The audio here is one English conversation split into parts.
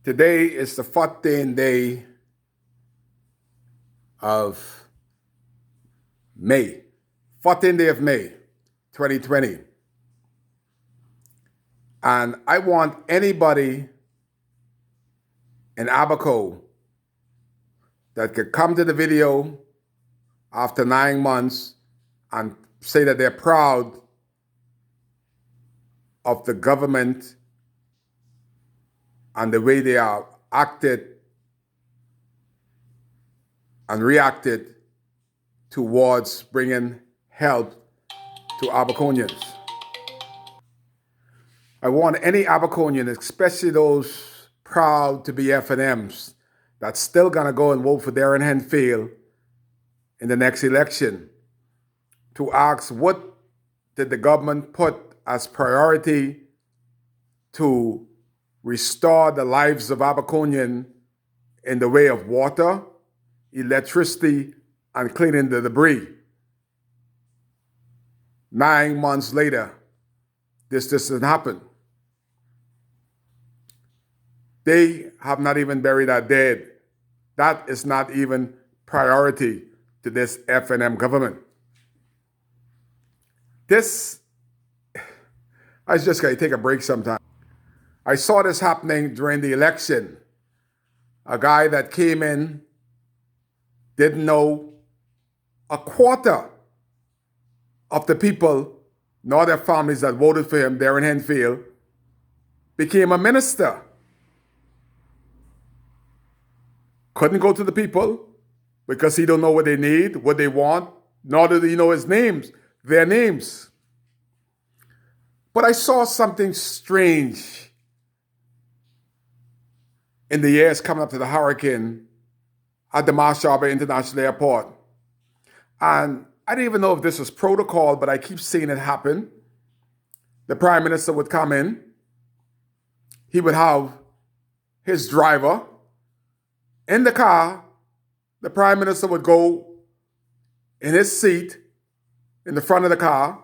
Today is the 14th day of May, 14th day of May, 2020. And I want anybody in Abaco that could come to the video after 9 months and say that they're proud of the government and the way they are acted and reacted towards bringing help to Abaconians. I want any Abaconian, especially those proud to be F&Ms, that's still gonna go and vote for Darren Henfield in the next election, to ask what did the government put as priority to restore the lives of Abaconian in the way of water, electricity, and cleaning the debris. 9 months later, this doesn't happen. They have not even buried our dead. That is not even priority to this F&M government. I just gotta take a break sometime. I saw this happening during the election. A guy that came in didn't know a quarter of the people, nor their families that voted for him, Darren Henfield, became a minister. Couldn't go to the people because he don't know what they need, what they want, nor do he know their names. But I saw something strange in the years coming up to the hurricane at the Marshall Bay International Airport. And I didn't even know if this was protocol, but I keep seeing it happen. The Prime Minister would come in. He would have his driver in the car. The Prime Minister would go in his seat in the front of the car.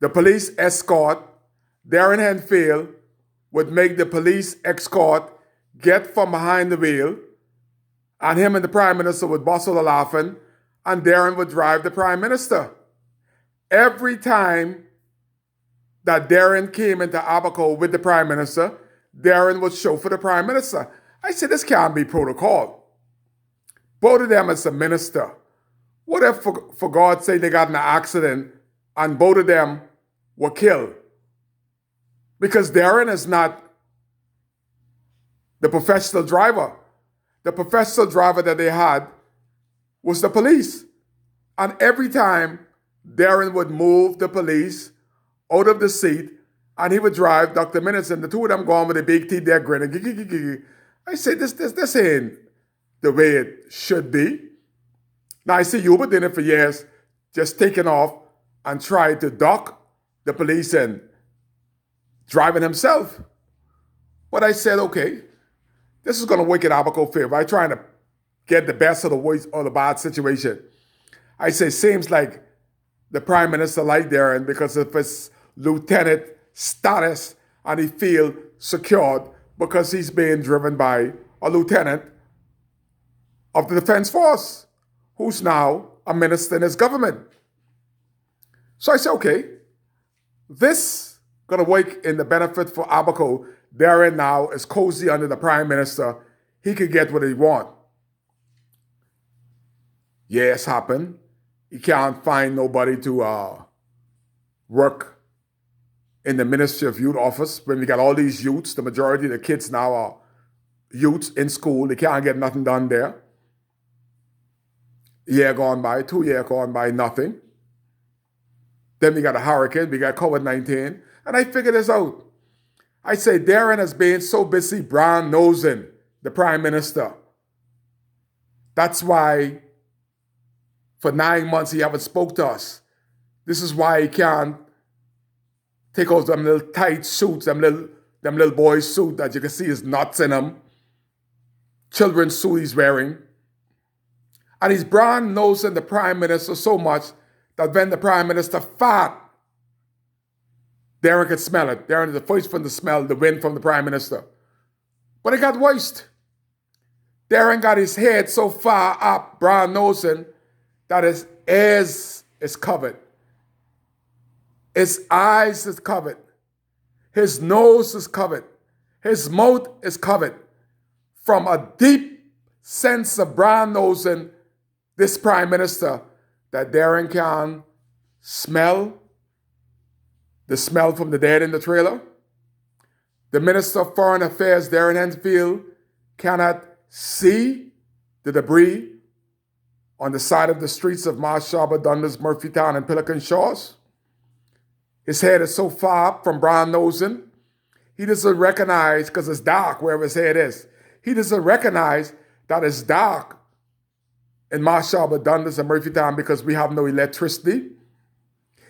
The police escort, Darren Henfield, would make the police escort get from behind the wheel, and him and the Prime Minister would bustle a laughing, and Darren would drive the Prime Minister. Every time that Darren came into Abaco with the Prime Minister, Darren would chauffeur the Prime Minister. I said, this can't be protocol. Both of them as a minister. What if, for God's sake, they got in an accident and both of them were killed? Because Darren is not the professional driver. The professional driver that they had was the police. And every time, Darren would move the police out of the seat and he would drive Dr. Minutes, and the two of them going with a big teeth, they're grinning. I said, this ain't the way it should be. Now, I see Hubert did it for years, just taking off and tried to duck the police and driving himself. But I said, okay, this is going to work in Abaco favor. I'm trying to get the best of the worst or the bad situation. I say, seems like the Prime Minister liked Darren because of his lieutenant status, and he feel secured because he's being driven by a lieutenant of the Defense Force, who's now a minister in his government. So I said, okay, this gonna work in the benefit for Abaco. Darren now is cozy under the Prime Minister. He could get what he want. Yes, happened. He can't find nobody to work in the Ministry of Youth office when we got all these youths. The majority of the kids now are youths in school. They can't get nothing done there. Year gone by, 2 years gone by, nothing. Then we got a hurricane, we got COVID-19, and I figured this out. I say Darren has been so busy brown nosing the Prime Minister. That's why for 9 months he haven't spoke to us. This is why he can't take off them little tight suits, them little boys' suit that you can see his nuts in them. Children's suit he's wearing. And he's brown nosing the Prime Minister so much that when the Prime Minister fart, Darren could smell it. Darren is the first one to smell the wind from the Prime Minister. But it got worse. Darren got his head so far up, brown nosing, that his ears is covered. His eyes is covered. His nose is covered. His mouth is covered. From a deep sense of brown nosing this prime minister that Darren can smell the smell from the dead in the trailer. The Minister of Foreign Affairs, Darren Henfield, cannot see the debris on the side of the streets of Marsh Harbour, Dundas, Murphytown, and Pelican Shores. His head is so far up from brown nosing, he doesn't recognize, because it's dark wherever his head is, he doesn't recognize that it's dark in Marsh Harbour, Dundas, and Murphytown because we have no electricity.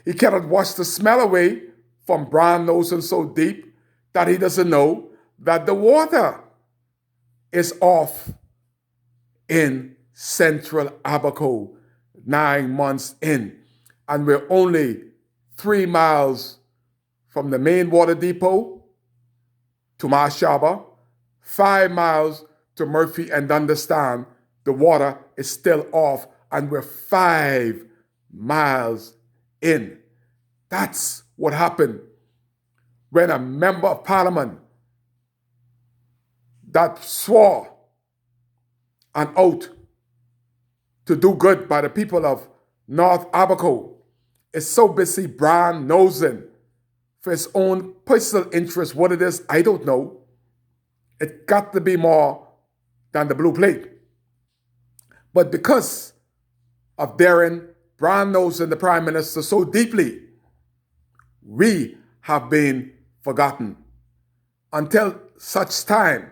He cannot wash the smell away from brown nosing so deep that he doesn't know that the water is off in central Abaco 9 months in. And we're only 3 miles from the main water depot to Marsh Harbour, 5 miles to Murphy and Dundestown. The water is still off and we're 5 miles in. That's what happened when a member of parliament that swore an oath to do good by the people of North Abaco is so busy brown nosing for his own personal interest. What it is, I don't know. It got to be more than the blue plate. But because of Darren brown nosing the prime minister so deeply, we have been forgotten until such time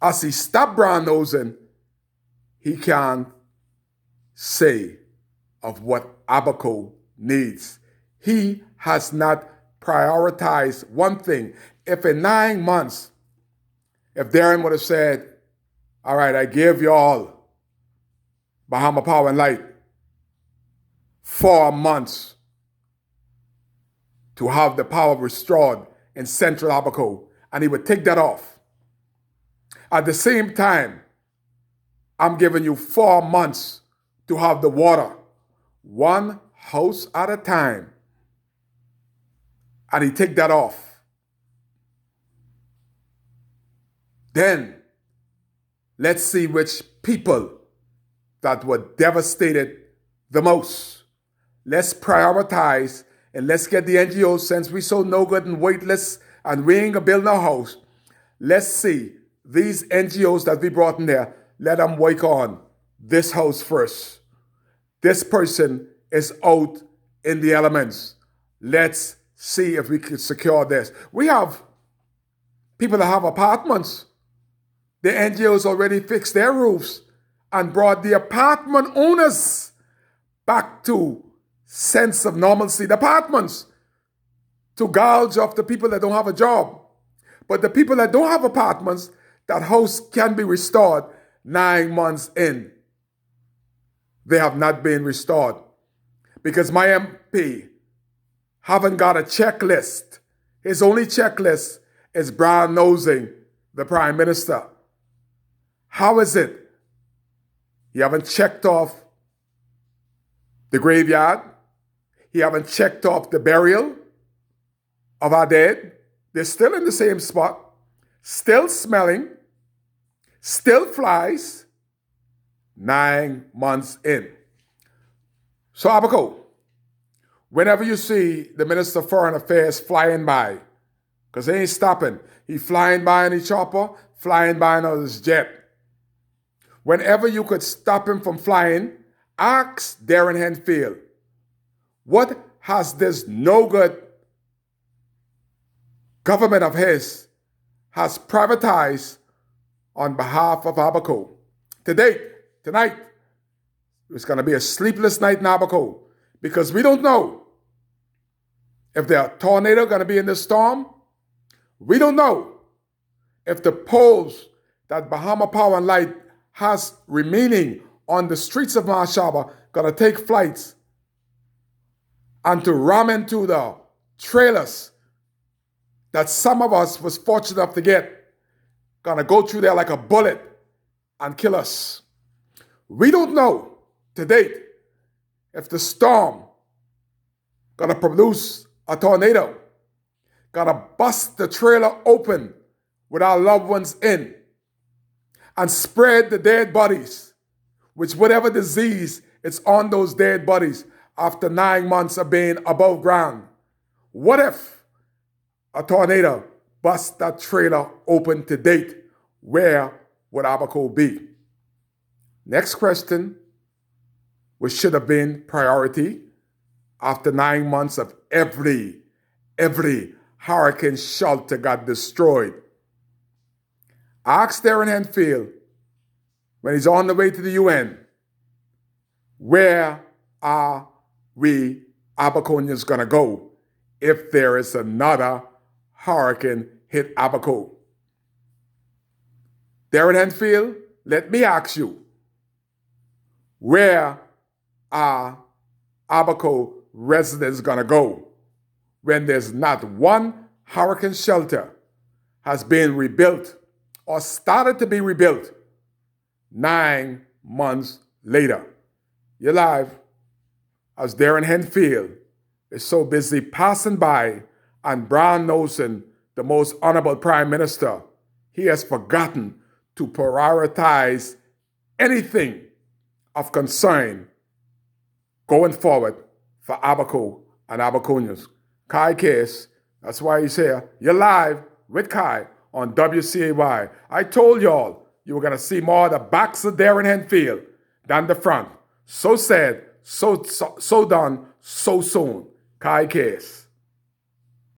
as he stopped brown nosing, he can say of what Abaco needs. He has not prioritized one thing. If in 9 months, if Darren would have said, all right, I give y'all Bahama Power and Light 4 months to have the power restored in central Abaco, and he would take that off. At the same time, I'm giving you 4 months to have the water, one house at a time, and he take that off. Then, let's see which people that were devastated the most. Let's prioritize and let's get the NGOs, since we so no good and weightless and we ain't gonna build no house. Let's see these NGOs that we brought in there, let them work on this house first. This person is out in the elements. Let's see if we can secure this. We have people that have apartments. The NGOs already fixed their roofs and brought the apartment owners back to sense of normalcy. The apartments to gouge off the people that don't have a job. But the people that don't have apartments, that house can be restored 9 months in. They have not been restored because my MP haven't got a checklist. His only checklist is brown nosing the prime minister. How is it? You haven't checked off the graveyard. You haven't checked off the burial of our dead. They're still in the same spot, still smelling, still flies, 9 months in. So Abaco, whenever you see the Minister of Foreign Affairs flying by, because he ain't stopping, he flying by in his chopper, flying by in his jet. Whenever you could stop him from flying, ask Darren Henfield, what has this no good government of his has privatized on behalf of Abaco? Tonight, it's going to be a sleepless night in Abaco because we don't know if there are tornado going to be in this storm. We don't know if the poles that Bahama Power and Light has remaining on the streets of Marsh Harbour going to take flights and to ram into the trailers that some of us was fortunate enough to get gonna go through there like a bullet and kill us. We don't know to date if the storm gonna produce a tornado, gonna bust the trailer open with our loved ones in and spread the dead bodies, which whatever disease it's on those dead bodies after 9 months of being above ground. What if a tornado busts that trailer open to date? Where would Abaco be? Next question, which should have been priority after 9 months of every hurricane shelter got destroyed. Ask Darren Henfield when he's on the way to the UN, where are we Abaconians going to go if there is another hurricane hit Abaco? Darren Henfield, let me ask you, where are Abaco residents going to go when there's not one hurricane shelter has been rebuilt or started to be rebuilt 9 months later? You're live as Darren Henfield is so busy passing by and brown nosing the most honorable Prime Minister, he has forgotten to prioritize anything of concern going forward for Abaco and Abaconians. Kai Case, that's why he's here. You're live with Kai on WCAY. I told y'all you were going to see more of the backs of Darren Henfield than the front. So said, so done, so soon. Kai Case.